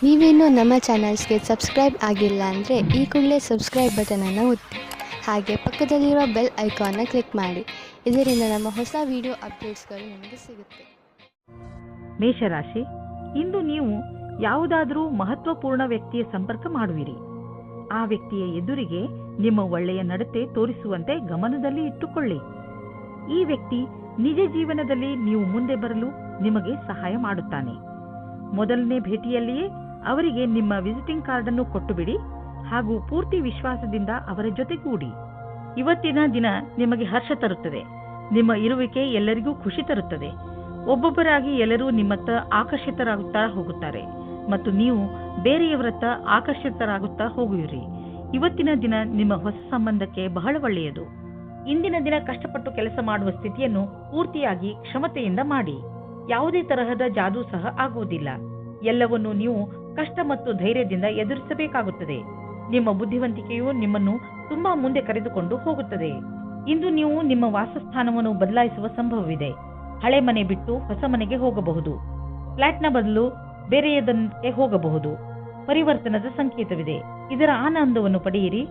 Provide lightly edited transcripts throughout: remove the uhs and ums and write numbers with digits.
ನೀವೇನೂ ನಮ್ಮ ಚಾನಲ್ಸ್ಗೆ ಸಬ್ಸ್ಕ್ರೈಬ್ ಆಗಿಲ್ಲ ಅಂದರೆ ಈ ಕೂಡಲೇ ಸಬ್ಸ್ಕ್ರೈಬ್ ಬಟನನ್ನು ಒತ್ತಿ ಹಾಗೆ ಪಕ್ಕದಲ್ಲಿರೋ ಬೆಲ್ ಐಕಾನ್ನ ಕ್ಲಿಕ್ ಮಾಡಿ. ಇದರಿಂದ ನಮ್ಮ ಹೊಸ ವಿಡಿಯೋ ಅಪ್ಡೇಟ್ಸ್ಗಳು ನಿಮಗೆ ಸಿಗುತ್ತೆ. ಮೇಷರಾಶಿ, ಇಂದು ನೀವು ಯಾವುದಾದರೂ ಮಹತ್ವಪೂರ್ಣ ವ್ಯಕ್ತಿಯ ಸಂಪರ್ಕ ಮಾಡುವಿರಿ. ಆ ವ್ಯಕ್ತಿಯ ಎದುರಿಗೆ ನಿಮ್ಮ ಒಳ್ಳೆಯ ನಡತೆ ತೋರಿಸುವಂತೆ ಗಮನದಲ್ಲಿ ಇಟ್ಟುಕೊಳ್ಳಿ. ಈ ವ್ಯಕ್ತಿ ನಿಜ ಜೀವನದಲ್ಲಿ ನೀವು ಮುಂದೆ ಬರಲು ನಿಮಗೆ ಸಹಾಯ ಮಾಡುತ್ತಾನೆ. ಮೊದಲನೇ ಭೇಟಿಯಲ್ಲಿಯೇ ಅವರಿಗೆ ನಿಮ್ಮ ವಿಸಿಟಿಂಗ್ ಕಾರ್ಡ್ ಅನ್ನು ಕೊಟ್ಟು ಬಿಡಿ ಹಾಗೂ ಪೂರ್ತಿ ವಿಶ್ವಾಸದಿಂದ ಅವರ ಜೊತೆಗೂಡಿ. ಇವತ್ತಿನ ದಿನ ನಿಮಗೆ ಹರ್ಷ ತರುತ್ತದೆ. ನಿಮ್ಮ ಇರುವಿಕೆ ಎಲ್ಲರಿಗೂ ಖುಷಿ ತರುತ್ತದೆ. ಒಬ್ಬೊಬ್ಬರಾಗಿ ಎಲ್ಲರೂ ನಿಮ್ಮತ್ತ ಆಕರ್ಷಿತರಾಗುತ್ತಾ ಹೋಗುತ್ತಾರೆ ಮತ್ತು ನೀವು ಬೇರೆಯವರತ್ತ ಆಕರ್ಷಿತರಾಗುತ್ತಾ ಹೋಗುವಿರಿ. ಇವತ್ತಿನ ದಿನ ನಿಮ್ಮ ಹೊಸ ಸಂಬಂಧಕ್ಕೆ ಬಹಳ ಒಳ್ಳೆಯದು. ಇಂದಿನ ದಿನ ಕಷ್ಟಪಟ್ಟು ಕೆಲಸ ಮಾಡುವ ಸ್ಥಿತಿಯನ್ನು ಪೂರ್ತಿಯಾಗಿ ಕ್ಷಮತೆಯಿಂದ ಮಾಡಿ. ಯಾವುದೇ ತರಹದ ಜಾದೂ ಸಹ ಆಗುವುದಿಲ್ಲ. ಎಲ್ಲವನ್ನೂ ನೀವು ಕಷ್ಟ ಮತ್ತು ಧೈರ್ಯದಿಂದ ಎದುರಿಸಬೇಕಾಗುತ್ತದೆ. ನಿಮ್ಮ ಬುದ್ಧಿವಂತಿಕೆಯು ನಿಮ್ಮನ್ನು ತುಂಬಾ ಮುಂದೆ ಕರೆದುಕೊಂಡು ಹೋಗುತ್ತದೆ. ಇಂದು ನೀವು ನಿಮ್ಮ ವಾಸಸ್ಥಾನವನ್ನು ಬದಲಾಯಿಸುವ ಸಂಭವವಿದೆ. ಹಳೆ ಮನೆ ಬಿಟ್ಟು ಹೊಸ ಮನೆಗೆ ಹೋಗಬಹುದು. ಫ್ಲಾಟ್ನ ಬದಲು ಬೇರೆಯದಕ್ಕೆ ಹೋಗಬಹುದು. ಪರಿವರ್ತನದ ಸಂಕೇತವಿದೆ. ಇದರ ಆನಂದವನ್ನು ಪಡೆಯಿರಿ.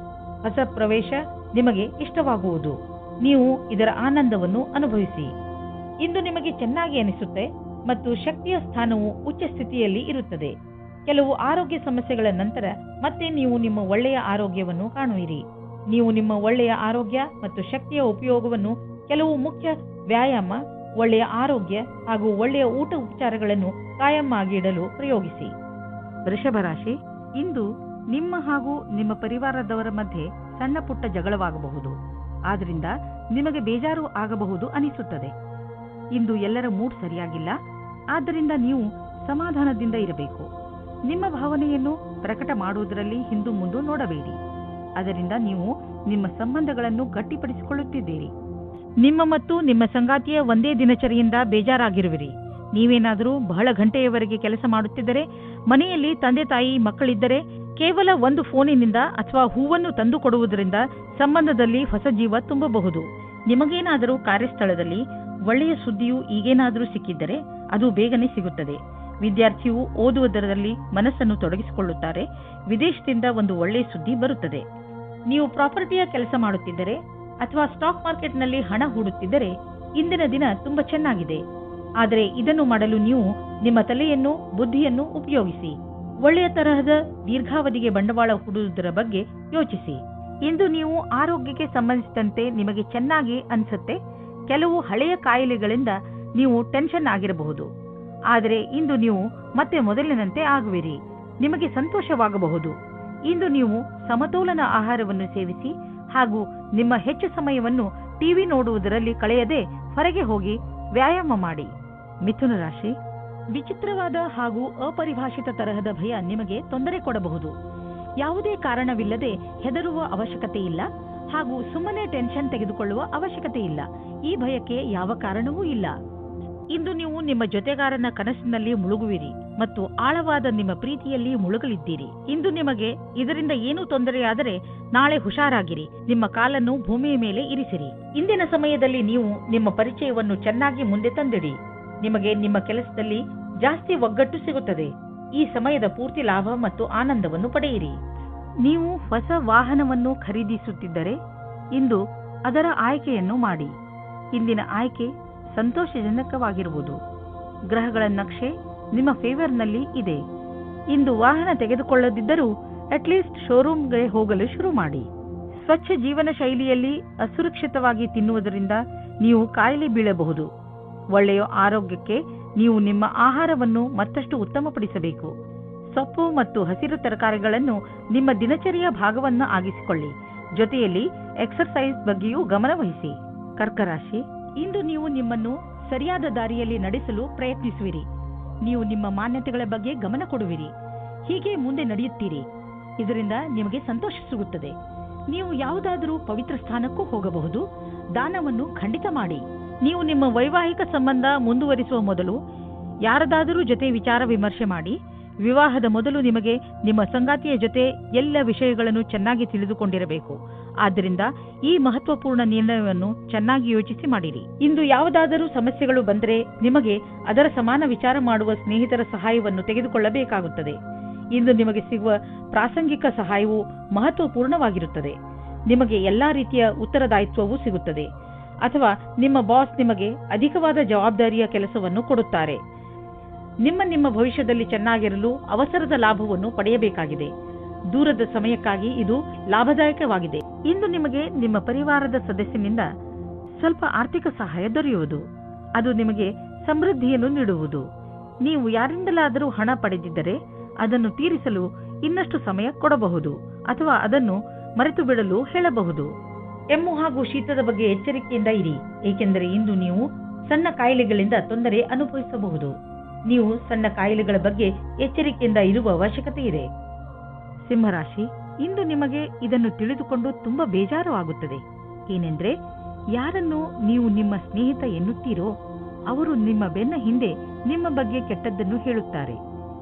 ಹೊಸ ಪ್ರವೇಶ ನಿಮಗೆ ಇಷ್ಟವಾಗುವುದು. ನೀವು ಇದರ ಆನಂದವನ್ನು ಅನುಭವಿಸಿ. ಇಂದು ನಿಮಗೆ ಚೆನ್ನಾಗಿ ಅನಿಸುತ್ತೆ ಮತ್ತು ಶಕ್ತಿಯ ಸ್ಥಾನವು ಉಚ್ಚ ಸ್ಥಿತಿಯಲ್ಲಿ ಇರುತ್ತದೆ. ಕೆಲವು ಆರೋಗ್ಯ ಸಮಸ್ಯೆಗಳ ನಂತರ ಮತ್ತೆ ನೀವು ನಿಮ್ಮ ಒಳ್ಳೆಯ ಆರೋಗ್ಯವನ್ನು ಕಾಣುವಿರಿ. ನೀವು ನಿಮ್ಮ ಒಳ್ಳೆಯ ಆರೋಗ್ಯ ಮತ್ತು ಶಕ್ತಿಯ ಉಪಯೋಗವನ್ನು ಕೆಲವು ಮುಖ್ಯ ವ್ಯಾಯಾಮ, ಒಳ್ಳೆಯ ಆರೋಗ್ಯ ಹಾಗೂ ಒಳ್ಳೆಯ ಊಟ ಉಪಚಾರಗಳನ್ನು ಕಾಯಂ ಆಗಿಡಲು ಪ್ರಯೋಗಿಸಿ. ವೃಷಭ ರಾಶಿ, ಇಂದು ನಿಮ್ಮ ಹಾಗೂ ನಿಮ್ಮ ಪರಿವಾರದವರ ಮಧ್ಯೆ ಸಣ್ಣ ಪುಟ್ಟ ಜಗಳವಾಗಬಹುದು. ಆದ್ರಿಂದ ನಿಮಗೆ ಬೇಜಾರು ಆಗಬಹುದು ಅನಿಸುತ್ತದೆ. ಇಂದು ಎಲ್ಲರ ಮೂಡ್ ಸರಿಯಾಗಿಲ್ಲ. ಆದ್ದರಿಂದ ನೀವು ಸಮಾಧಾನದಿಂದ ಇರಬೇಕು. ನಿಮ್ಮ ಭಾವನೆಯನ್ನು ಪ್ರಕಟ ಮಾಡುವುದರಲ್ಲಿ ಹಿಂದು ಮುಂದು ನೋಡಬೇಡಿ. ಅದರಿಂದ ನೀವು ನಿಮ್ಮ ಸಂಬಂಧಗಳನ್ನು ಗಟ್ಟಿಪಡಿಸಿಕೊಳ್ಳುತ್ತಿದ್ದೀರಿ. ನಿಮ್ಮ ಮತ್ತು ನಿಮ್ಮ ಸಂಗಾತಿಯ ಒಂದೇ ದಿನಚರಿಯಿಂದ ಬೇಜಾರಾಗಿರುವಿರಿ. ನೀವೇನಾದರೂ ಬಹಳ ಗಂಟೆಯವರೆಗೆ ಕೆಲಸ ಮಾಡುತ್ತಿದ್ದರೆ, ಮನೆಯಲ್ಲಿ ತಂದೆ ತಾಯಿ ಮಕ್ಕಳಿದ್ದರೆ ಕೇವಲ ಒಂದು ಫೋನಿನಿಂದ ಅಥವಾ ಹೂವನ್ನು ತಂದು ಕೊಡುವುದರಿಂದ ಸಂಬಂಧದಲ್ಲಿ ಹೊಸ ಜೀವ ತುಂಬಬಹುದು. ನಿಮಗೇನಾದರೂ ಕಾರ್ಯಸ್ಥಳದಲ್ಲಿ ಒಳ್ಳೆಯ ಸುದ್ದಿಯು ಈಗೇನಾದರೂ ಸಿಕ್ಕಿದ್ದರೆ ಅದು ಬೇಗನೆ ಸಿಗುತ್ತದೆ. ವಿದ್ಯಾರ್ಥಿಯು ಓದುವುದರಲ್ಲಿ ಮನಸ್ಸನ್ನು ತೊಡಗಿಸಿಕೊಳ್ಳುತ್ತಾರೆ. ವಿದೇಶದಿಂದ ಒಂದು ಒಳ್ಳೆಯ ಸುದ್ದಿ ಬರುತ್ತದೆ. ನೀವು ಪ್ರಾಪರ್ಟಿಯ ಕೆಲಸ ಮಾಡುತ್ತಿದ್ದರೆ ಅಥವಾ ಸ್ಟಾಕ್ ಮಾರ್ಕೆಟ್ನಲ್ಲಿ ಹಣ ಹೂಡುತ್ತಿದ್ದರೆ ಇಂದಿನ ದಿನ ತುಂಬಾ ಚೆನ್ನಾಗಿದೆ. ಆದರೆ ಇದನ್ನು ಮಾಡಲು ನೀವು ನಿಮ್ಮ ತಲೆಯನ್ನು, ಬುದ್ಧಿಯನ್ನು ಉಪಯೋಗಿಸಿ. ಒಳ್ಳೆಯ ತರಹದ ದೀರ್ಘಾವಧಿಗೆ ಬಂಡವಾಳ ಹೂಡುವುದರ ಬಗ್ಗೆ ಯೋಚಿಸಿ. ಇಂದು ನೀವು ಆರೋಗ್ಯಕ್ಕೆ ಸಂಬಂಧಿಸಿದಂತೆ ನಿಮಗೆ ಚೆನ್ನಾಗಿ ಅನಿಸುತ್ತೆ. ಕೆಲವು ಹಳೆಯ ಕಾಯಿಲೆಗಳಿಂದ ನೀವು ಟೆನ್ಷನ್ ಆಗಿರಬಹುದು. ಆದರೆ ಇಂದು ನೀವು ಮತ್ತೆ ಮೊದಲಿನಂತೆ ಆಗುವಿರಿ. ನಿಮಗೆ ಸಂತೋಷವಾಗಬಹುದು. ಇಂದು ನೀವು ಸಮತೋಲನ ಆಹಾರವನ್ನು ಸೇವಿಸಿ ಹಾಗೂ ನಿಮ್ಮ ಹೆಚ್ಚು ಸಮಯವನ್ನು ಟಿವಿ ನೋಡುವುದರಲ್ಲಿ ಕಳೆಯದೆ ಹೊರಗೆ ಹೋಗಿ ವ್ಯಾಯಾಮ ಮಾಡಿ. ಮಿಥುನ ರಾಶಿ, ವಿಚಿತ್ರವಾದ ಹಾಗೂ ಅಪರಿಭಾಷಿತ ತರಹದ ಭಯ ನಿಮಗೆ ತೊಂದರೆ ಕೊಡಬಹುದು. ಯಾವುದೇ ಕಾರಣವಿಲ್ಲದೆ ಹೆದರುವ ಅವಶ್ಯಕತೆ ಇಲ್ಲ ಹಾಗೂ ಸುಮ್ಮನೆ ಟೆನ್ಷನ್ ತೆಗೆದುಕೊಳ್ಳುವ ಅವಶ್ಯಕತೆ ಇಲ್ಲ. ಈ ಭಯಕ್ಕೆ ಯಾವ ಕಾರಣವೂ ಇಲ್ಲ. ಇಂದು ನೀವು ನಿಮ್ಮ ಜೊತೆಗಾರನ ಕನಸಿನಲ್ಲಿ ಮುಳುಗುವಿರಿ ಮತ್ತು ಆಳವಾದ ನಿಮ್ಮ ಪ್ರೀತಿಯಲ್ಲಿ ಮುಳುಗಲಿದ್ದೀರಿ. ಇಂದು ನಿಮಗೆ ಇದರಿಂದ ಏನೂ ತೊಂದರೆಯಾದರೆ ನಾಳೆ ಹುಷಾರಾಗಿರಿ. ನಿಮ್ಮ ಕಾಲನ್ನು ಭೂಮಿಯ ಮೇಲೆ ಇರಿಸಿರಿ. ಇಂದಿನ ಸಮಯದಲ್ಲಿ ನೀವು ನಿಮ್ಮ ಪರಿಚಯವನ್ನು ಚೆನ್ನಾಗಿ ಮುಂದೆ ತಂದಿಡಿ. ನಿಮಗೆ ನಿಮ್ಮ ಕೆಲಸದಲ್ಲಿ ಜಾಸ್ತಿ ಒಗ್ಗಟ್ಟು ಸಿಗುತ್ತದೆ. ಈ ಸಮಯದ ಪೂರ್ತಿ ಲಾಭ ಮತ್ತು ಆನಂದವನ್ನು ಪಡೆಯಿರಿ. ನೀವು ಹೊಸ ವಾಹನವನ್ನು ಖರೀದಿಸುತ್ತಿದ್ದರೆ ಇಂದು ಅದರ ಆಯ್ಕೆಯನ್ನು ಮಾಡಿ. ಇಂದಿನ ಆಯ್ಕೆ ಸಂತೋಷಜನಕವಾಗಿರುವುದು. ಗ್ರಹಗಳ ನಕ್ಷೆ ನಿಮ್ಮ ಫೇವರ್ನಲ್ಲಿ ಇದೆ. ಇಂದು ವಾಹನ ತೆಗೆದುಕೊಳ್ಳದಿದ್ದರೂ ಅಟ್ಲೀಸ್ಟ್ ಶೋರೂಮ್ಗೆ ಹೋಗಲು ಶುರು ಮಾಡಿ. ಸ್ವಚ್ಛ ಜೀವನ ಶೈಲಿಯಲ್ಲಿ ಅಸುರಕ್ಷಿತವಾಗಿ ತಿನ್ನುವುದರಿಂದ ನೀವು ಕಾಯಿಲೆ ಬೀಳಬಹುದು. ಒಳ್ಳೆಯ ಆರೋಗ್ಯಕ್ಕೆ ನೀವು ನಿಮ್ಮ ಆಹಾರವನ್ನು ಮತ್ತಷ್ಟು ಉತ್ತಮಪಡಿಸಬೇಕು. ಸೊಪ್ಪು ಮತ್ತು ಹಸಿರು ತರಕಾರಿಗಳನ್ನು ನಿಮ್ಮ ದಿನಚರಿಯ ಭಾಗವನ್ನು ಆಗಿಸಿಕೊಳ್ಳಿ. ಜೊತೆಯಲ್ಲಿ ಎಕ್ಸರ್ಸೈಸ್ ಬಗ್ಗೆಯೂ ಗಮನವಹಿಸಿ. ಕರ್ಕ ರಾಶಿ, ಇಂದು ನೀವು ನಿಮ್ಮನ್ನು ಸರಿಯಾದ ದಾರಿಯಲ್ಲಿ ನಡೆಸಲು ಪ್ರಯತ್ನಿಸುವಿರಿ. ನೀವು ನಿಮ್ಮ ಮಾನ್ಯತೆಗಳ ಬಗ್ಗೆ ಗಮನ ಕೊಡುವಿರಿ. ಹೀಗೆ ಮುಂದೆ ನಡೆಯುತ್ತೀರಿ. ಇದರಿಂದ ನಿಮಗೆ ಸಂತೋಷ ಸಿಗುತ್ತದೆ. ನೀವು ಯಾವುದಾದರೂ ಪವಿತ್ರ ಸ್ಥಾನಕ್ಕೂ ಹೋಗಬಹುದು. ದಾನವನ್ನು ಖಂಡಿತ ಮಾಡಿ. ನೀವು ನಿಮ್ಮ ವೈವಾಹಿಕ ಸಂಬಂಧ ಮುಂದುವರಿಸುವ ಮೊದಲು ಯಾರದಾದರೂ ಜೊತೆ ವಿಚಾರ ವಿಮರ್ಶೆ ಮಾಡಿ. ವಿವಾಹದ ಮೊದಲು ನಿಮಗೆ ನಿಮ್ಮ ಸಂಗಾತಿಯ ಜೊತೆ ಎಲ್ಲ ವಿಷಯಗಳನ್ನು ಚೆನ್ನಾಗಿ ತಿಳಿದುಕೊಂಡಿರಬೇಕು. ಆದ್ದರಿಂದ ಈ ಮಹತ್ವಪೂರ್ಣ ನಿರ್ಣಯವನ್ನು ಚೆನ್ನಾಗಿ ಯೋಚಿಸಿ ಮಾಡಿರಿ. ಇಂದು ಯಾವುದಾದರೂ ಸಮಸ್ಯೆಗಳು ಬಂದರೆ ನಿಮಗೆ ಅದರ ಸಮಾನ ವಿಚಾರ ಮಾಡುವ ಸ್ನೇಹಿತರ ಸಹಾಯವನ್ನು ತೆಗೆದುಕೊಳ್ಳಬೇಕಾಗುತ್ತದೆ. ಇಂದು ನಿಮಗೆ ಸಿಗುವ ಪ್ರಾಸಂಗಿಕ ಸಹಾಯವು ಮಹತ್ವಪೂರ್ಣವಾಗಿರುತ್ತದೆ. ನಿಮಗೆ ಎಲ್ಲಾ ರೀತಿಯ ಉತ್ತರದಾಯಿತ್ವವೂ ಸಿಗುತ್ತದೆ. ಅಥವಾ ನಿಮ್ಮ ಬಾಸ್ ನಿಮಗೆ ಅಧಿಕವಾದ ಜವಾಬ್ದಾರಿಯ ಕೆಲಸವನ್ನು ಕೊಡುತ್ತಾರೆ. ನಿಮ್ಮ ಭವಿಷ್ಯದಲ್ಲಿ ಚೆನ್ನಾಗಿರಲು ಅವಸರದ ಲಾಭವನ್ನು ಪಡೆಯಬೇಕಾಗಿದೆ. ದೂರದ ಸಮಯಕ್ಕಾಗಿ ಇದು ಲಾಭದಾಯಕವಾಗಿದೆ. ಇಂದು ನಿಮಗೆ ನಿಮ್ಮ ಪರಿವಾರದ ಸದಸ್ಯನಿಂದ ಸ್ವಲ್ಪ ಆರ್ಥಿಕ ಸಹಾಯ ದೊರೆಯುವುದು. ಅದು ನಿಮಗೆ ಸಮೃದ್ಧಿಯನ್ನು ನೀಡುವುದು. ನೀವು ಯಾರಿಂದಲಾದರೂ ಹಣ ಪಡೆದಿದ್ದರೆ ಅದನ್ನು ತೀರಿಸಲು ಇನ್ನಷ್ಟು ಸಮಯ ಕೊಡಬಹುದು ಅಥವಾ ಅದನ್ನು ಮರೆತು ಬಿಡಲು ಹೇಳಬಹುದು. ಕೆಮ್ಮು ಹಾಗೂ ಶೀತದ ಬಗ್ಗೆ ಎಚ್ಚರಿಕೆಯಿಂದ ಇರಿ, ಏಕೆಂದರೆ ಇಂದು ನೀವು ಸಣ್ಣ ಕಾಯಿಲೆಗಳಿಂದ ತೊಂದರೆ ಅನುಭವಿಸಬಹುದು. ನೀವು ಸಣ್ಣ ಕಾಯಿಲೆಗಳ ಬಗ್ಗೆ ಎಚ್ಚರಿಕೆಯಿಂದ ಇರುವ ಅವಶ್ಯಕತೆ ಇದೆ. ಸಿಂಹರಾಶಿ, ಇಂದು ನಿಮಗೆ ಇದನ್ನು ತಿಳಿದುಕೊಂಡು ತುಂಬಾ ಬೇಜಾರು ಆಗುತ್ತದೆ. ಏನೆಂದ್ರೆ, ಯಾರನ್ನು ನೀವು ನಿಮ್ಮ ಸ್ನೇಹಿತ ಎನ್ನುತ್ತೀರೋ ಅವರು ನಿಮ್ಮ ಬೆನ್ನ ಹಿಂದೆ ನಿಮ್ಮ ಬಗ್ಗೆ ಕೆಟ್ಟದ್ದನ್ನು ಹೇಳುತ್ತಾರೆ.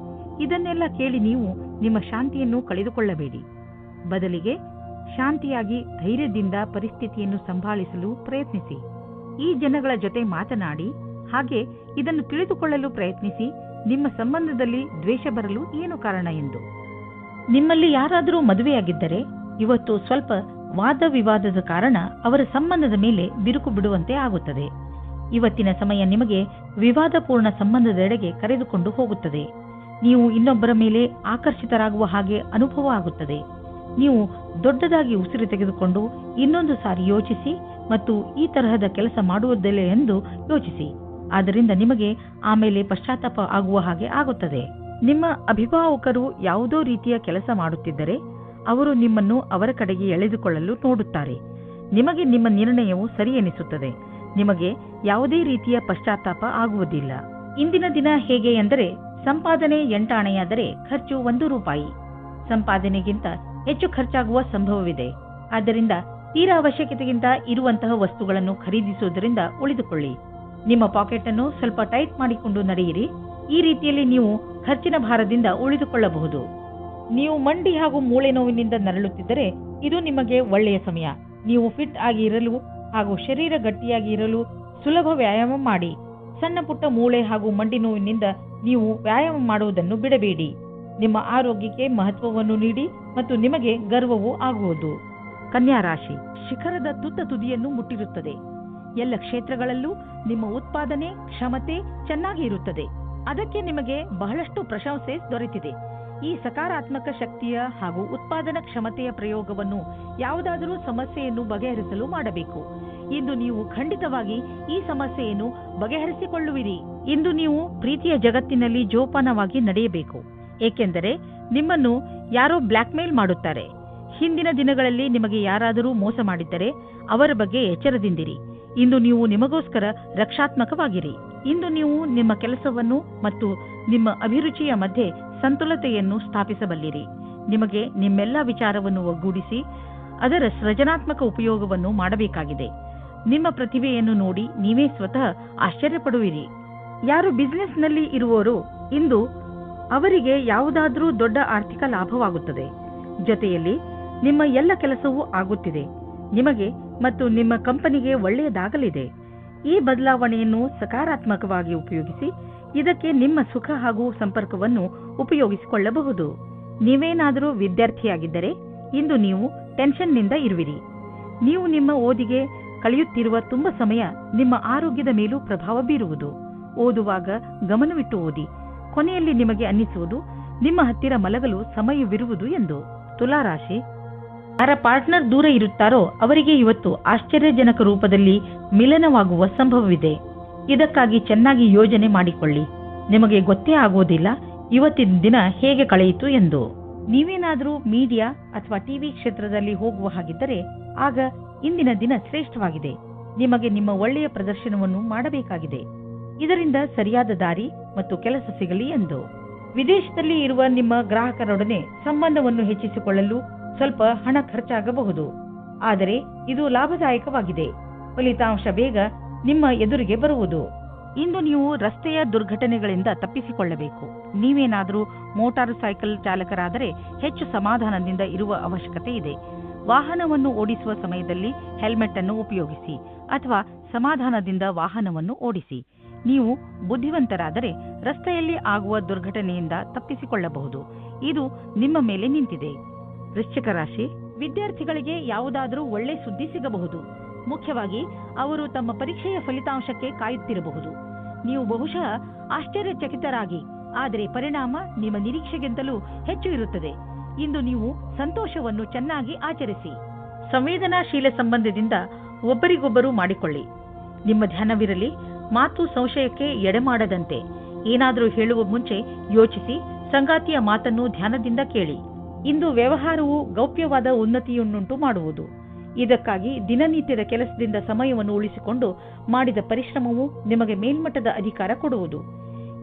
ಇದನ್ನೆಲ್ಲ ಕೇಳಿ ನೀವು ನಿಮ್ಮ ಶಾಂತಿಯನ್ನು ಕಳೆದುಕೊಳ್ಳಬೇಡಿ. ಬದಲಿಗೆ ಶಾಂತಿಯಾಗಿ ಧೈರ್ಯದಿಂದ ಪರಿಸ್ಥಿತಿಯನ್ನು ಸಂಭಾಳಿಸಲು ಪ್ರಯತ್ನಿಸಿ. ಈ ಜನಗಳ ಜೊತೆ ಮಾತನಾಡಿ, ಹಾಗೆ ಇದನ್ನು ತಿಳಿದುಕೊಳ್ಳಲು ಪ್ರಯತ್ನಿಸಿ, ನಿಮ್ಮ ಸಂಬಂಧದಲ್ಲಿ ದ್ವೇಷ ಬರಲು ಏನು ಕಾರಣ ಎಂದು. ನಿಮ್ಮಲ್ಲಿ ಯಾರಾದರೂ ಮದುವೆಯಾಗಿದ್ದರೆ ಇವತ್ತು ಸ್ವಲ್ಪ ವಾದ ವಿವಾದದ ಕಾರಣ ಅವರ ಸಂಬಂಧದ ಮೇಲೆ ಬಿರುಕು ಬಿಡುವಂತೆ ಆಗುತ್ತದೆ. ಇವತ್ತಿನ ಸಮಯ ನಿಮಗೆ ವಿವಾದಪೂರ್ಣ ಸಂಬಂಧದೆಡೆಗೆ ಕರೆದುಕೊಂಡು ಹೋಗುತ್ತದೆ. ನೀವು ಇನ್ನೊಬ್ಬರ ಮೇಲೆ ಆಕರ್ಷಿತರಾಗುವ ಹಾಗೆ ಅನುಭವ ಆಗುತ್ತದೆ. ನೀವು ದೊಡ್ಡದಾಗಿ ಉಸಿರು ತೆಗೆದುಕೊಂಡು ಇನ್ನೊಂದು ಸಾರಿ ಯೋಚಿಸಿ ಮತ್ತು ಈ ತರಹದ ಕೆಲಸ ಮಾಡುವುದಿಲ್ಲ ಎಂದು ಯೋಚಿಸಿ. ಆದ್ದರಿಂದ ನಿಮಗೆ ಆಮೇಲೆ ಪಶ್ಚಾತ್ತಾಪ ಆಗುವ ಹಾಗೆ ಆಗುತ್ತದೆ. ನಿಮ್ಮ ಅಭಿಭಾವಕರು ಯಾವುದೋ ರೀತಿಯ ಕೆಲಸ ಮಾಡುತ್ತಿದ್ದರೆ ಅವರು ನಿಮ್ಮನ್ನು ಅವರ ಕಡೆಗೆ ಎಳೆದುಕೊಳ್ಳಲು ನೋಡುತ್ತಾರೆ. ನಿಮಗೆ ನಿಮ್ಮ ನಿರ್ಣಯವು ಸರಿ ಎನಿಸುತ್ತದೆ. ನಿಮಗೆ ಯಾವುದೇ ರೀತಿಯ ಪಶ್ಚಾತ್ತಾಪ ಆಗುವುದಿಲ್ಲ. ಇಂದಿನ ದಿನ ಹೇಗೆ ಎಂದರೆ, ಸಂಪಾದನೆ 8 ಆಣೆಯಾದರೆ ಖರ್ಚು 1 ರೂಪಾಯಿ. ಸಂಪಾದನೆಗಿಂತ ಹೆಚ್ಚು ಖರ್ಚಾಗುವ ಸಂಭವವಿದೆ. ಆದ್ದರಿಂದ ತೀರಾ ಅವಶ್ಯಕತೆಗಿಂತ ಇರುವಂತಹ ವಸ್ತುಗಳನ್ನು ಖರೀದಿಸುವುದರಿಂದ ಉಳಿದುಕೊಳ್ಳಿ. ನಿಮ್ಮ ಪಾಕೆಟ್ ಅನ್ನು ಸ್ವಲ್ಪ ಟೈಟ್ ಮಾಡಿಕೊಂಡು ನಡೆಯಿರಿ. ಈ ರೀತಿಯಲ್ಲಿ ನೀವು ಖರ್ಚಿನ ಭಾರದಿಂದ ಉಳಿದುಕೊಳ್ಳಬಹುದು. ನೀವು ಮಂಡಿ ಹಾಗೂ ಮೂಳೆ ನೋವಿನಿಂದ ನರಳುತ್ತಿದ್ದರೆ ಇದು ನಿಮಗೆ ಒಳ್ಳೆಯ ಸಮಯ. ನೀವು ಫಿಟ್ ಆಗಿ ಇರಲು ಹಾಗೂ ಶರೀರ ಗಟ್ಟಿಯಾಗಿ ಇರಲು ಸುಲಭ ವ್ಯಾಯಾಮ ಮಾಡಿ. ಸಣ್ಣ ಪುಟ್ಟ ಮೂಳೆ ಹಾಗೂ ಮಂಡಿ ನೋವಿನಿಂದ ನೀವು ವ್ಯಾಯಾಮ ಮಾಡುವುದನ್ನು ಬಿಡಬೇಡಿ. ನಿಮ್ಮ ಆರೋಗ್ಯಕ್ಕೆ ಮಹತ್ವವನ್ನು ನೀಡಿ ಮತ್ತು ನಿಮಗೆ ಗರ್ವವೂ ಆಗುವುದು. ಕನ್ಯಾ ರಾಶಿ, ಶಿಖರದ ತುತ್ತ ತುದಿಯನ್ನು ಮುಟ್ಟಿರುತ್ತದೆ. ಎಲ್ಲ ಕ್ಷೇತ್ರಗಳಲ್ಲೂ ನಿಮ್ಮ ಉತ್ಪಾದನೆ ಕ್ಷಮತೆ ಚೆನ್ನಾಗಿ ಇರುತ್ತದೆ. ಅದಕ್ಕೆ ನಿಮಗೆ ಬಹಳಷ್ಟು ಪ್ರಶಂಸೆ ದೊರೆತಿದೆ. ಈ ಸಕಾರಾತ್ಮಕ ಶಕ್ತಿಯ ಹಾಗೂ ಉತ್ಪಾದನಾ ಕ್ಷಮತೆಯ ಪ್ರಯೋಗವನ್ನು ಯಾವುದಾದರೂ ಸಮಸ್ಯೆಯನ್ನು ಬಗೆಹರಿಸಲು ಮಾಡಬೇಕು. ಇಂದು ನೀವು ಖಂಡಿತವಾಗಿ ಈ ಸಮಸ್ಯೆಯನ್ನು ಬಗೆಹರಿಸಿಕೊಳ್ಳುವಿರಿ. ಇಂದು ನೀವು ಪ್ರೀತಿಯ ಜಗತ್ತಿನಲ್ಲಿ ಜೋಪಾನವಾಗಿ ನಡೆಯಬೇಕು, ಏಕೆಂದರೆ ನಿಮ್ಮನ್ನು ಯಾರೋ ಬ್ಲ್ಯಾಕ್ ಮೇಲ್ ಮಾಡುತ್ತಾರೆ. ಹಿಂದಿನ ದಿನಗಳಲ್ಲಿ ನಿಮಗೆ ಯಾರಾದರೂ ಮೋಸ ಮಾಡಿದ್ದರೆ ಅವರ ಬಗ್ಗೆ ಎಚ್ಚರದಿಂದಿರಿ. ಇಂದು ನೀವು ನಿಮಗೋಸ್ಕರ ರಕ್ಷಾತ್ಮಕವಾಗಿರಿ. ಇಂದು ನೀವು ನಿಮ್ಮ ಕೆಲಸವನ್ನು ಮತ್ತು ನಿಮ್ಮ ಅಭಿರುಚಿಯ ಮಧ್ಯೆ ಸಂತುಲತೆಯನ್ನು ಸ್ಥಾಪಿಸಬಲ್ಲಿರಿ. ನಿಮಗೆ ನಿಮ್ಮೆಲ್ಲ ವಿಚಾರವನ್ನು ಒಗ್ಗೂಡಿಸಿ ಅದರ ಸೃಜನಾತ್ಮಕ ಉಪಯೋಗವನ್ನು ಮಾಡಬೇಕಾಗಿದೆ. ನಿಮ್ಮ ಪ್ರತಿಭೆಯನ್ನು ನೋಡಿ ನೀವೇ ಸ್ವತಃ ಆಶ್ಚರ್ಯಪಡುವಿರಿ. ಯಾರು ಬಿಸಿನೆಸ್ನಲ್ಲಿ ಇರುವವರು ಇಂದು ಅವರಿಗೆ ಯಾವುದಾದರೂ ದೊಡ್ಡ ಆರ್ಥಿಕ ಲಾಭವಾಗುತ್ತದೆ. ಜೊತೆಯಲ್ಲಿ ನಿಮ್ಮ ಎಲ್ಲ ಕೆಲಸವೂ ಆಗುತ್ತಿದೆ. ನಿಮಗೆ ಮತ್ತು ನಿಮ್ಮ ಕಂಪನಿಗೆ ಒಳ್ಳೆಯದಾಗಲಿದೆ. ಈ ಬದಲಾವಣೆಯನ್ನು ಸಕಾರಾತ್ಮಕವಾಗಿ ಉಪಯೋಗಿಸಿ ಇದಕ್ಕೆ ನಿಮ್ಮ ಸುಖ ಹಾಗೂ ಸಂಪರ್ಕವನ್ನು ಉಪಯೋಗಿಸಿಕೊಳ್ಳಬಹುದು. ನೀವೇನಾದರೂ ವಿದ್ಯಾರ್ಥಿಯಾಗಿದ್ದರೆ ಇಂದು ನೀವು ಟೆನ್ಷನ್ನಿಂದ ಇರುವಿರಿ. ನೀವು ನಿಮ್ಮ ಓದಿಗೆ ಕಳೆಯುತ್ತಿರುವ ತುಂಬಾ ಸಮಯ ನಿಮ್ಮ ಆರೋಗ್ಯದ ಮೇಲೂ ಪ್ರಭಾವ ಬೀರುವುದು. ಓದುವಾಗ ಗಮನವಿಟ್ಟು ಓದಿ. ಕೊನೆಯಲ್ಲಿ ನಿಮಗೆ ಅನ್ನಿಸುವುದು ನಿಮ್ಮ ಹತ್ತಿರ ಮಲಗಲು ಸಮಯವಿರುವುದು ಎಂದು. ತುಲಾರಾಶಿ, ಯಾರ ಪಾರ್ಟ್ನರ್ ದೂರ ಇರುತ್ತಾರೋ ಅವರಿಗೆ ಇವತ್ತು ಆಶ್ಚರ್ಯಜನಕ ರೂಪದಲ್ಲಿ ಮಿಲನವಾಗುವ ಸಂಭವವಿದೆ. ಇದಕ್ಕಾಗಿ ಚೆನ್ನಾಗಿ ಯೋಜನೆ ಮಾಡಿಕೊಳ್ಳಿ. ನಿಮಗೆ ಗೊತ್ತೇ ಆಗುವುದಿಲ್ಲ ಇವತ್ತಿನ ದಿನ ಹೇಗೆ ಕಳೆಯಿತು ಎಂದು. ನೀವೇನಾದರೂ ಮೀಡಿಯಾ ಅಥವಾ ಟಿವಿ ಕ್ಷೇತ್ರದಲ್ಲಿ ಹೋಗುವ ಹಾಗಿದ್ದರೆ ಆಗ ಇಂದಿನ ದಿನ ಶ್ರೇಷ್ಠವಾಗಿದೆ. ನಿಮಗೆ ನಿಮ್ಮ ಒಳ್ಳೆಯ ಪ್ರದರ್ಶನವನ್ನು ಮಾಡಬೇಕಾಗಿದೆ. ಇದರಿಂದ ಸರಿಯಾದ ದಾರಿ ಮತ್ತು ಕೆಲಸ ಸಿಗಲಿ ಎಂದು. ವಿದೇಶದಲ್ಲಿ ಇರುವ ನಿಮ್ಮ ಗ್ರಾಹಕರೊಡನೆ ಸಂಬಂಧವನ್ನು ಹೆಚ್ಚಿಸಿಕೊಳ್ಳಲು ಸ್ವಲ್ಪ ಹಣ ಖರ್ಚಾಗಬಹುದು, ಆದರೆ ಇದು ಲಾಭದಾಯಕವಾಗಿದೆ. ಫಲಿತಾಂಶ ಬೇಗ ನಿಮ್ಮ ಎದುರಿಗೆ ಬರುವುದು. ಇಂದು ನೀವು ರಸ್ತೆಯ ದುರ್ಘಟನೆಗಳಿಂದ ತಪ್ಪಿಸಿಕೊಳ್ಳಬೇಕು. ನೀವೇನಾದರೂ ಮೋಟಾರು ಸೈಕಲ್ ಚಾಲಕರಾದರೆ ಹೆಚ್ಚು ಸಮಾಧಾನದಿಂದ ಇರುವ ಅವಶ್ಯಕತೆ ಇದೆ. ವಾಹನವನ್ನು ಓಡಿಸುವ ಸಮಯದಲ್ಲಿ ಹೆಲ್ಮೆಟ್ ಅನ್ನು ಉಪಯೋಗಿಸಿ ಅಥವಾ ಸಮಾಧಾನದಿಂದ ವಾಹನವನ್ನು ಓಡಿಸಿ. ನೀವು ಬುದ್ಧಿವಂತರಾದರೆ ರಸ್ತೆಯಲ್ಲಿ ಆಗುವ ದುರ್ಘಟನೆಯಿಂದ ತಪ್ಪಿಸಿಕೊಳ್ಳಬಹುದು. ಇದು ನಿಮ್ಮ ಮೇಲೆ ನಿಂತಿದೆ. ವೃಶ್ಚಿಕ ರಾಶಿ, ವಿದ್ಯಾರ್ಥಿಗಳಿಗೆ ಯಾವುದಾದರೂ ಒಳ್ಳೆ ಸುದ್ದಿ ಸಿಗಬಹುದು. ಮುಖ್ಯವಾಗಿ ಅವರು ತಮ್ಮ ಪರೀಕ್ಷೆಯ ಫಲಿತಾಂಶಕ್ಕೆ ಕಾಯುತ್ತಿರಬಹುದು. ನೀವು ಬಹುಶಃ ಆಶ್ಚರ್ಯಚಕಿತರಾಗಿ, ಆದರೆ ಪರಿಣಾಮ ನಿಮ್ಮ ನಿರೀಕ್ಷೆಗಿಂತಲೂ ಹೆಚ್ಚು ಇರುತ್ತದೆ. ಇಂದು ನೀವು ಸಂತೋಷವನ್ನು ಚೆನ್ನಾಗಿ ಆಚರಿಸಿ. ಸಂವೇದನಾಶೀಲ ಸಂಬಂಧದಿಂದ ಒಬ್ಬರಿಗೊಬ್ಬರು ಮಾಡಿಕೊಳ್ಳಿ. ನಿಮ್ಮ ಧ್ಯಾನವಿರಲಿ, ಮಾತು ಸಂಶಯಕ್ಕೆ ಎಡೆಮಾಡದಂತೆ. ಏನಾದರೂ ಹೇಳುವ ಮುಂಚೆ ಯೋಚಿಸಿ, ಸಂಗಾತಿಯ ಮಾತನ್ನು ಧ್ಯಾನದಿಂದ ಕೇಳಿ. ಇಂದು ವ್ಯವಹಾರವು ಗೌಪ್ಯವಾದ ಉನ್ನತಿಯನ್ನುಂಟು ಮಾಡುವುದು. ಇದಕ್ಕಾಗಿ ದಿನನಿತ್ಯದ ಕೆಲಸದಿಂದ ಸಮಯವನ್ನು ಉಳಿಸಿಕೊಂಡು ಮಾಡಿದ ಪರಿಶ್ರಮವು ನಿಮಗೆ ಮೇಲ್ಮಟ್ಟದ ಅಧಿಕಾರ ಕೊಡುವುದು.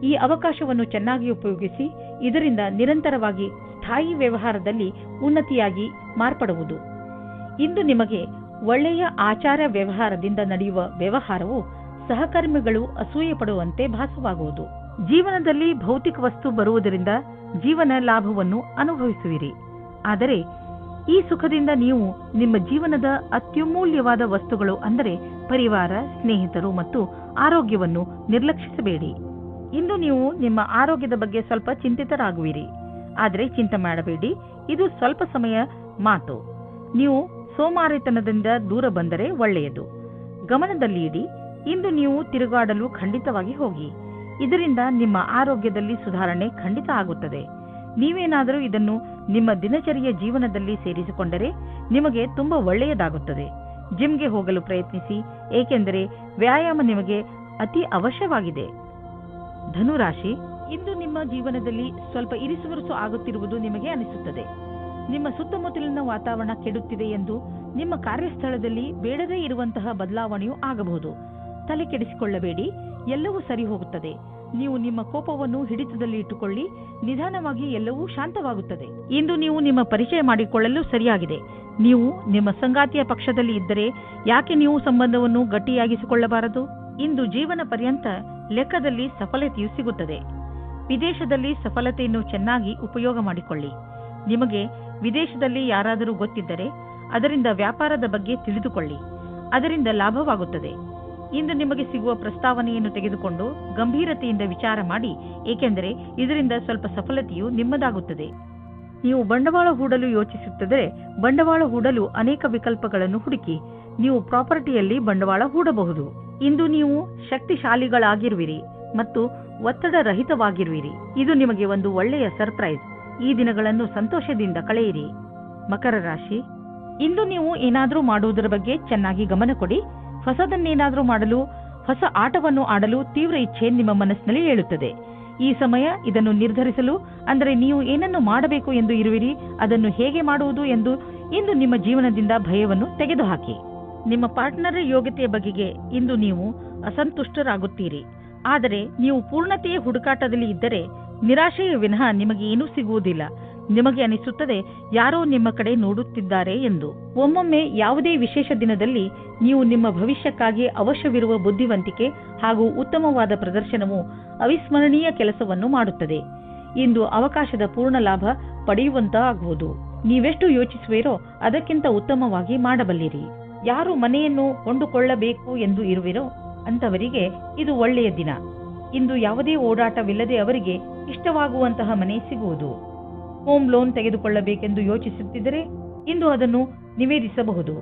ಈ ಅವಕಾಶವನ್ನು ಚೆನ್ನಾಗಿ ಉಪಯೋಗಿಸಿ. ಇದರಿಂದ ನಿರಂತರವಾಗಿ ಸ್ಥಾಯಿ ವ್ಯವಹಾರದಲ್ಲಿ ಉನ್ನತಿಯಾಗಿ ಮಾರ್ಪಡುವುದು. ಇಂದು ನಿಮಗೆ ಒಳ್ಳೆಯ ಆಚಾರ ವ್ಯವಹಾರದಿಂದ ನಡೆಯುವ ವ್ಯವಹಾರವು ಸಹಕರ್ಮಿಗಳು ಅಸೂಯೆ ಪಡುವಂತೆ ಭಾಸವಾಗುವುದು. ಜೀವನದಲ್ಲಿ ಭೌತಿಕ ವಸ್ತು ಬರುವುದರಿಂದ ಜೀವನ ಲಾಭವನ್ನು ಅನುಭವಿಸುವಿರಿ. ಆದರೆ ಈ ಸುಖದಿಂದ ನೀವು ನಿಮ್ಮ ಜೀವನದ ಅತ್ಯಮೂಲ್ಯವಾದ ವಸ್ತುಗಳು ಅಂದರೆ ಪರಿವಾರ, ಸ್ನೇಹಿತರು ಮತ್ತು ಆರೋಗ್ಯವನ್ನು ನಿರ್ಲಕ್ಷಿಸಬೇಡಿ. ಇಂದು ನೀವು ನಿಮ್ಮ ಆರೋಗ್ಯದ ಬಗ್ಗೆ ಸ್ವಲ್ಪ ಚಿಂತಿತರಾಗುವಿರಿ. ಆದರೆ ಚಿಂತೆ ಮಾಡಬೇಡಿ, ಇದು ಸ್ವಲ್ಪ ಸಮಯ ಮಾತು. ನೀವು ಸೋಮಾರಿತನದಿಂದ ದೂರ ಬಂದರೆ ಒಳ್ಳೆಯದು. ಗಮನದಲ್ಲಿ ಇಡಿ, ಇಂದು ನೀವು ತಿರುಗಾಡಲು ಖಂಡಿತವಾಗಿ ಹೋಗಿ. ಇದರಿಂದ ನಿಮ್ಮ ಆರೋಗ್ಯದಲ್ಲಿ ಸುಧಾರಣೆ ಖಂಡಿತ ಆಗುತ್ತದೆ. ನೀವೇನಾದರೂ ಇದನ್ನು ನಿಮ್ಮ ದಿನಚರಿಯ ಜೀವನದಲ್ಲಿ ಸೇರಿಸಿಕೊಂಡರೆ ನಿಮಗೆ ತುಂಬಾ ಒಳ್ಳೆಯದಾಗುತ್ತದೆ. ಜಿಮ್ಗೆ ಹೋಗಲು ಪ್ರಯತ್ನಿಸಿ, ಏಕೆಂದರೆ ವ್ಯಾಯಾಮ ನಿಮಗೆ ಅತಿ ಅವಶ್ಯವಾಗಿದೆ. ಧನುರಾಶಿ, ಇಂದು ನಿಮ್ಮ ಜೀವನದಲ್ಲಿ ಸ್ವಲ್ಪ ಇರಿಸುವರಿಸು ಆಗುತ್ತಿರುವುದು ನಿಮಗೆ ಅನಿಸುತ್ತದೆ. ನಿಮ್ಮ ಸುತ್ತಮುತ್ತಲಿನ ವಾತಾವರಣ ಕೆಡುತ್ತಿದೆ ಎಂದು ನಿಮ್ಮ ಕಾರ್ಯಸ್ಥಳದಲ್ಲಿ ಬೇಡದೇ ಇರುವಂತಹ ಬದಲಾವಣೆಯೂ ಆಗಬಹುದು. ತಲೆ ಕೆಡಿಸಿಕೊಳ್ಳಬೇಡಿ, ಎಲ್ಲವೂ ಸರಿ ಹೋಗುತ್ತದೆ. ನೀವು ನಿಮ್ಮ ಕೋಪವನ್ನು ಹಿಡಿತದಲ್ಲಿ ಇಟ್ಟುಕೊಳ್ಳಿ, ನಿಧಾನವಾಗಿ ಎಲ್ಲವೂ ಶಾಂತವಾಗುತ್ತದೆ. ಇಂದು ನೀವು ನಿಮ್ಮ ಪರಿಚಯ ಮಾಡಿಕೊಳ್ಳಲು ಸರಿಯಾಗಿದೆ. ನೀವು ನಿಮ್ಮ ಸಂಗಾತಿಯ ಪಕ್ಷದಲ್ಲಿ ಇದ್ದರೆ ಯಾಕೆ ನೀವು ಸಂಬಂಧವನ್ನು ಗಟ್ಟಿಯಾಗಿಸಿಕೊಳ್ಳಬಾರದು? ಇಂದು ಜೀವನ ಪರ್ಯಂತ ಲೆಕ್ಕದಲ್ಲಿ ಸಫಲತೆಯು ಸಿಗುತ್ತದೆ. ವಿದೇಶದಲ್ಲಿ ಸಫಲತೆಯನ್ನು ಚೆನ್ನಾಗಿ ಉಪಯೋಗ ಮಾಡಿಕೊಳ್ಳಿ. ನಿಮಗೆ ವಿದೇಶದಲ್ಲಿ ಯಾರಾದರೂ ಗೊತ್ತಿದ್ದರೆ ಅದರಿಂದ ವ್ಯಾಪಾರದ ಬಗ್ಗೆ ತಿಳಿದುಕೊಳ್ಳಿ. ಅದರಿಂದ ಲಾಭವಾಗುತ್ತದೆ. ಇಂದು ನಿಮಗೆ ಸಿಗುವ ಪ್ರಸ್ತಾವನೆಯನ್ನು ತೆಗೆದುಕೊಂಡು ಗಂಭೀರತೆಯಿಂದ ವಿಚಾರ ಮಾಡಿ, ಏಕೆಂದರೆ ಇದರಿಂದ ಸ್ವಲ್ಪ ಸಫಲತೆಯು ನಿಮ್ಮದಾಗುತ್ತದೆ. ನೀವು ಬಂಡವಾಳ ಹೂಡಲು ಯೋಚಿಸುತ್ತಿದ್ದರೆ ಬಂಡವಾಳ ಹೂಡಲು ಅನೇಕ ವಿಕಲ್ಪಗಳನ್ನು ಹುಡುಕಿ. ನೀವು ಪ್ರಾಪರ್ಟಿಯಲ್ಲಿ ಬಂಡವಾಳ ಹೂಡಬಹುದು. ಇಂದು ನೀವು ಶಕ್ತಿಶಾಲಿಗಳಾಗಿರುವಿರಿ ಮತ್ತು ಒತ್ತಡ ರಹಿತವಾಗಿರುವಿರಿ. ಇದು ನಿಮಗೆ ಒಂದು ಒಳ್ಳೆಯ ಸರ್ಪ್ರೈಸ್. ಈ ದಿನಗಳನ್ನು ಸಂತೋಷದಿಂದ ಕಳೆಯಿರಿ. ಮಕರ ರಾಶಿ, ಇಂದು ನೀವು ಏನಾದರೂ ಮಾಡುವುದರ ಬಗ್ಗೆ ಚೆನ್ನಾಗಿ ಗಮನ ಕೊಡಿ. ಹೊಸದನ್ನೇನಾದರೂ ಮಾಡಲು, ಹೊಸ ಆಟವನ್ನು ಆಡಲು ತೀವ್ರ ಇಚ್ಛೆ ನಿಮ್ಮ ಮನಸ್ಸಿನಲ್ಲಿ ಏಳುತ್ತದೆ. ಈ ಸಮಯ ಇದನ್ನು ನಿರ್ಧರಿಸಲು, ಅಂದರೆ ನೀವು ಏನನ್ನು ಮಾಡಬೇಕು ಎಂದು ಇರುವಿರಿ, ಅದನ್ನು ಹೇಗೆ ಮಾಡುವುದು ಎಂದು ಇಂದು ನಿಮ್ಮ ಜೀವನದಿಂದ ಭಯವನ್ನು ತೆಗೆದುಹಾಕಿ. ನಿಮ್ಮ ಪಾರ್ಟ್ನರ್ ಯೋಗ್ಯತೆಯ ಬಗೆಗೆ ಇಂದು ನೀವು ಅಸಂತುಷ್ಟರಾಗುತ್ತೀರಿ. ಆದರೆ ನೀವು ಪೂರ್ಣತೆಯ ಹುಡುಕಾಟದಲ್ಲಿ ಇದ್ದರೆ ನಿರಾಶೆಯ ವಿನಃ ನಿಮಗೆ ಏನೂ ಸಿಗುವುದಿಲ್ಲ. ನಿಮಗೆ ಅನಿಸುತ್ತದೆ ಯಾರೋ ನಿಮ್ಮ ಕಡೆ ನೋಡುತ್ತಿದ್ದಾರೆ ಎಂದು. ಒಮ್ಮೊಮ್ಮೆ ಯಾವುದೇ ವಿಶೇಷ ದಿನದಲ್ಲಿ ನೀವು ನಿಮ್ಮ ಭವಿಷ್ಯಕ್ಕಾಗಿ ಅವಶ್ಯವಿರುವ ಬುದ್ಧಿವಂತಿಕೆ ಹಾಗೂ ಉತ್ತಮವಾದ ಪ್ರದರ್ಶನವು ಅವಿಸ್ಮರಣೀಯ ಕೆಲಸವನ್ನು ಮಾಡುತ್ತದೆ. ಇಂದು ಅವಕಾಶದ ಪೂರ್ಣ ಲಾಭ ಪಡೆಯುವಂತಾಗುವುದು. ನೀವೆಷ್ಟು ಯೋಚಿಸುವಿರೋ ಅದಕ್ಕಿಂತ ಉತ್ತಮವಾಗಿ ಮಾಡಬಲ್ಲಿರಿ. ಯಾರು ಮನೆಯನ್ನು ಕೊಂಡುಕೊಳ್ಳಬೇಕು ಎಂದು ಇರುವಿರೋ ಅಂತವರಿಗೆ ಇದು ಒಳ್ಳೆಯ ದಿನ. ಇಂದು ಯಾವುದೇ ಓಡಾಟವಿಲ್ಲದೆ ಅವರಿಗೆ ಇಷ್ಟವಾಗುವಂತಹ ಮನೆ ಸಿಗುವುದು. ಹೋಮ್ ಲೋನ್ ತೆಗೆದುಕೊಳ್ಳಬೇಕೆಂದು ಯೋಚಿಸುತ್ತಿದ್ದರೆ ಇಂದು ಅದನ್ನು ನಿವೇದಿಸಬಹುದು.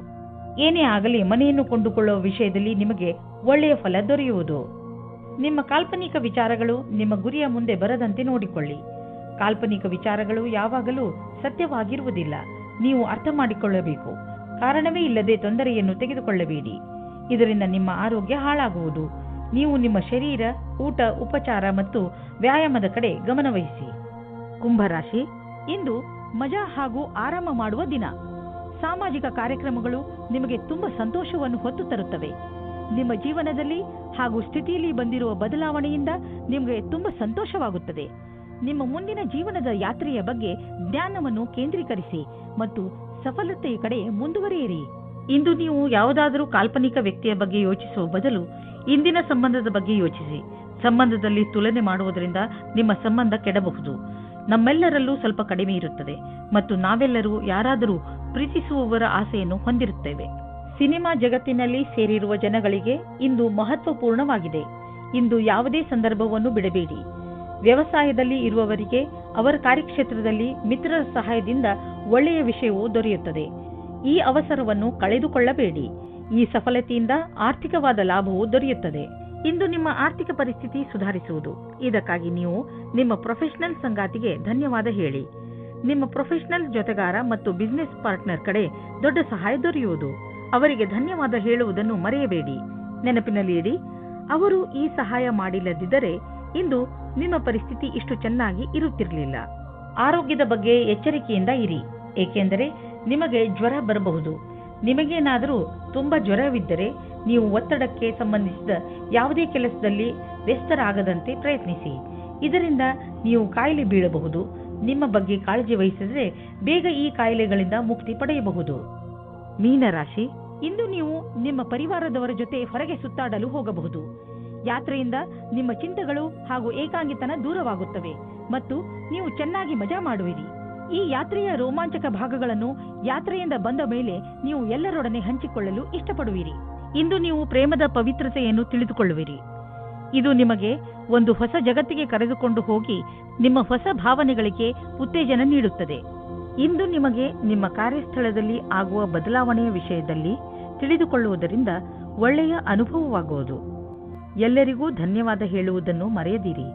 ಏನೇ ಆಗಲಿ ಮನೆಯನ್ನು ಕೊಂಡುಕೊಳ್ಳುವ ವಿಷಯದಲ್ಲಿ ನಿಮಗೆ ಒಳ್ಳೆಯ ಫಲ ದೊರೆಯುವುದು. ನಿಮ್ಮ ಕಾಲ್ಪನಿಕ ವಿಚಾರಗಳು ನಿಮ್ಮ ಗುರಿಯ ಮುಂದೆ ಬರದಂತೆ ನೋಡಿಕೊಳ್ಳಿ. ಕಾಲ್ಪನಿಕ ವಿಚಾರಗಳು ಯಾವಾಗಲೂ ಸತ್ಯವಾಗಿರುವುದಿಲ್ಲ. ನೀವು ಅರ್ಥ ಮಾಡಿಕೊಳ್ಳಬೇಕು. ಕಾರಣವೇ ಇಲ್ಲದೆ ತೊಂದರೆಯನ್ನು ತೆಗೆದುಕೊಳ್ಳಬೇಡಿ. ಇದರಿಂದ ನಿಮ್ಮ ಆರೋಗ್ಯ ಹಾಳಾಗುವುದು. ನೀವು ನಿಮ್ಮ ಶರೀರ, ಊಟ, ಉಪಚಾರ ಮತ್ತು ವ್ಯಾಯಾಮದ ಕಡೆ ಗಮನವಹಿಸಿ. ಕುಂಭರಾಶಿ, ಇಂದು ಮಜಾ ಹಾಗೂ ಆರಾಮ ಮಾಡುವ ದಿನ. ಸಾಮಾಜಿಕ ಕಾರ್ಯಕ್ರಮಗಳು ನಿಮಗೆ ತುಂಬಾ ಸಂತೋಷವನ್ನು ಹೊತ್ತು ತರುತ್ತವೆ. ನಿಮ್ಮ ಜೀವನದಲ್ಲಿ ಹಾಗೂ ಸ್ಥಿತಿಯಲ್ಲಿ ಬಂದಿರುವ ಬದಲಾವಣೆಯಿಂದ ನಿಮಗೆ ತುಂಬಾ ಸಂತೋಷವಾಗುತ್ತದೆ. ನಿಮ್ಮ ಮುಂದಿನ ಜೀವನದ ಯಾತ್ರೆಯ ಬಗ್ಗೆ ಜ್ಞಾನವನ್ನು ಕೇಂದ್ರೀಕರಿಸಿ ಮತ್ತು ಸಫಲತೆಯ ಕಡೆ ಮುಂದುವರಿಯಿರಿ. ಇಂದು ನೀವು ಯಾವುದಾದರೂ ಕಾಲ್ಪನಿಕ ವ್ಯಕ್ತಿಯ ಬಗ್ಗೆ ಯೋಚಿಸುವ ಬದಲು ಇಂದಿನ ಸಂಬಂಧದ ಬಗ್ಗೆ ಯೋಚಿಸಿ. ಸಂಬಂಧದಲ್ಲಿ ತುಲನೆ ಮಾಡುವುದರಿಂದ ನಿಮ್ಮ ಸಂಬಂಧ ಕೆಡಬಹುದು. ನಮ್ಮೆಲ್ಲರಲ್ಲೂ ಸ್ವಲ್ಪ ಕಡಿಮೆ ಇರುತ್ತದೆ ಮತ್ತು ನಾವೆಲ್ಲರೂ ಯಾರಾದರೂ ಪ್ರೀತಿಸುವವರ ಆಸೆಯನ್ನು ಹೊಂದಿರುತ್ತೇವೆ. ಸಿನಿಮಾ ಜಗತ್ತಿನಲ್ಲಿ ಸೇರಿರುವ ಜನಗಳಿಗೆ ಇಂದು ಮಹತ್ವಪೂರ್ಣವಾಗಿದೆ. ಇಂದು ಯಾವುದೇ ಸಂದರ್ಭವನ್ನು ಬಿಡಬೇಡಿ. ವ್ಯವಸಾಯದಲ್ಲಿ ಇರುವವರಿಗೆ ಅವರ ಕಾರ್ಯಕ್ಷೇತ್ರದಲ್ಲಿ ಮಿತ್ರರ ಸಹಾಯದಿಂದ ಒಳ್ಳೆಯ ವಿಷಯವೂ ದೊರೆಯುತ್ತದೆ. ಈ ಅವಸರವನ್ನು ಕಳೆದುಕೊಳ್ಳಬೇಡಿ. ಈ ಸಫಲತೆಯಿಂದ ಆರ್ಥಿಕವಾದ ಲಾಭವೂ ದೊರೆಯುತ್ತದೆ. ಇಂದು ನಿಮ್ಮ ಆರ್ಥಿಕ ಪರಿಸ್ಥಿತಿ ಸುಧಾರಿಸುವುದು. ಇದಕ್ಕಾಗಿ ನೀವು ನಿಮ್ಮ ಪ್ರೊಫೆಷನಲ್ ಸಂಗಾತಿಗೆ ಧನ್ಯವಾದ ಹೇಳಿ. ನಿಮ್ಮ ಪ್ರೊಫೆಷನಲ್ ಜೊತೆಗಾರ ಮತ್ತು ಬಿಸಿನೆಸ್ ಪಾರ್ಟ್ನರ್ ಕಡೆ ದೊಡ್ಡ ಸಹಾಯ ದೊರೆಯುವುದು. ಅವರಿಗೆ ಧನ್ಯವಾದ ಹೇಳುವುದನ್ನು ಮರೆಯಬೇಡಿ. ನೆನಪಿನಲ್ಲಿ ಇಡಿ, ಅವರು ಈ ಸಹಾಯ ಮಾಡಿಲ್ಲದಿದ್ದರೆ ಇಂದು ನಿಮ್ಮ ಪರಿಸ್ಥಿತಿ ಇಷ್ಟು ಚೆನ್ನಾಗಿ ಇರುತ್ತಿರಲಿಲ್ಲ. ಆರೋಗ್ಯದ ಬಗ್ಗೆ ಎಚ್ಚರಿಕೆಯಿಂದ ಇರಿ, ಏಕೆಂದರೆ ನಿಮಗೆ ಜ್ವರ ಬರಬಹುದು. ನಿಮಗೇನಾದರೂ ತುಂಬಾ ಜ್ವರವಿದ್ದರೆ ನೀವು ಒತ್ತಡಕ್ಕೆ ಸಂಬಂಧಿಸಿದ ಯಾವುದೇ ಕೆಲಸದಲ್ಲಿ ವ್ಯಸ್ತರಾಗದಂತೆ ಪ್ರಯತ್ನಿಸಿ. ಇದರಿಂದ ನೀವು ಕಾಯಿಲೆ ಬೀಳಬಹುದು. ನಿಮ್ಮ ಬಗ್ಗೆ ಕಾಳಜಿ ವಹಿಸಿದರೆ ಬೇಗ ಈ ಕಾಯಿಲೆಗಳಿಂದ ಮುಕ್ತಿ ಪಡೆಯಬಹುದು. ಮೀನರಾಶಿ, ಇಂದು ನೀವು ನಿಮ್ಮ ಪರಿವಾರದವರ ಜೊತೆ ಹೊರಗೆ ಸುತ್ತಾಡಲು ಹೋಗಬಹುದು. ಯಾತ್ರೆಯಿಂದ ನಿಮ್ಮ ಚಿಂತೆಗಳು ಹಾಗೂ ಏಕಾಂಗಿತನ ದೂರವಾಗುತ್ತವೆ ಮತ್ತು ನೀವು ಚೆನ್ನಾಗಿ ಮಜಾ ಮಾಡುವಿರಿ. ಈ ಯಾತ್ರೆಯ ರೋಮಾಂಚಕ ಭಾಗಗಳನ್ನು ಯಾತ್ರೆಯಿಂದ ಬಂದ ಮೇಲೆ ನೀವು ಎಲ್ಲರೊಡನೆ ಹಂಚಿಕೊಳ್ಳಲು ಇಷ್ಟಪಡುವಿರಿ. ಇಂದು ನೀವು ಪ್ರೇಮದ ಪವಿತ್ರತೆಯನ್ನು ತಿಳಿದುಕೊಳ್ಳುವಿರಿ. ಇದು ನಿಮಗೆ ಒಂದು ಹೊಸ ಜಗತ್ತಿಗೆ ಕರೆದುಕೊಂಡು ಹೋಗಿ ನಿಮ್ಮ ಹೊಸ ಭಾವನೆಗಳಿಗೆ ಉತ್ತೇಜನ ನೀಡುತ್ತದೆ. ಇಂದು ನಿಮಗೆ ನಿಮ್ಮ ಕಾರ್ಯಸ್ಥಳದಲ್ಲಿ ಆಗುವ ಬದಲಾವಣೆಯ ವಿಷಯದಲ್ಲಿ ತಿಳಿದುಕೊಳ್ಳುವುದರಿಂದ ಒಳ್ಳೆಯ ಅನುಭವವಾಗುವುದು. ಎಲ್ಲರಿಗೂ ಧನ್ಯವಾದ ಹೇಳುವುದನ್ನು ಮರೆಯದಿರಿ,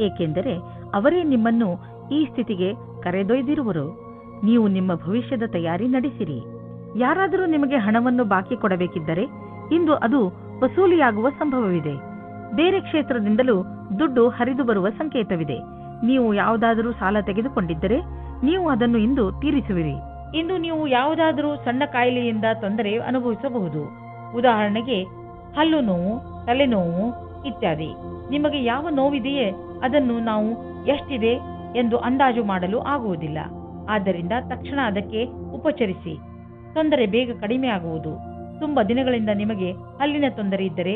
ಏಕೆಂದರೆ ಅವರೇ ನಿಮ್ಮನ್ನು ಈ ಸ್ಥಿತಿಗೆ ಕರೆದೊಯ್ದಿರುವರು. ನೀವು ನಿಮ್ಮ ಭವಿಷ್ಯದ ತಯಾರಿ ನಡೆಸಿರಿ. ಯಾರಾದರೂ ನಿಮಗೆ ಹಣವನ್ನು ಬಾಕಿ ಕೊಡಬೇಕಿದ್ದರೆ ಇಂದು ಅದು ವಸೂಲಿಯಾಗುವ ಸಂಭವವಿದೆ. ಬೇರೆ ಕ್ಷೇತ್ರದಿಂದಲೂ ದುಡ್ಡು ಹರಿದು ಬರುವ ಸಂಕೇತವಿದೆ. ನೀವು ಯಾವುದಾದರೂ ಸಾಲ ತೆಗೆದುಕೊಂಡಿದ್ದರೆ ನೀವು ಅದನ್ನು ಇಂದು ತೀರಿಸುವಿರಿ. ಇಂದು ನೀವು ಯಾವುದಾದರೂ ಸಣ್ಣ ಕಾಯಿಲೆಯಿಂದ ತೊಂದರೆ ಅನುಭವಿಸಬಹುದು. ಉದಾಹರಣೆಗೆ ಹಲ್ಲು ನೋವು, ತಲೆನೋವು ಇತ್ಯಾದಿ. ನಿಮಗೆ ಯಾವ ನೋವಿದೆಯೇ ಅದನ್ನು ನಾವು ಎಷ್ಟಿದೆ ಎಂದು ಅಂದಾಜು ಮಾಡಲು ಆಗುವುದಿಲ್ಲ. ಆದ್ದರಿಂದ ತಕ್ಷಣ ಅದಕ್ಕೆ ಉಪಚರಿಸಿ. ತೊಂದರೆ ಬೇಗ ಕಡಿಮೆ ಆಗುವುದು. ತುಂಬಾ ದಿನಗಳಿಂದ ನಿಮಗೆ ಹಲ್ಲಿನ ತೊಂದರೆ ಇದ್ದರೆ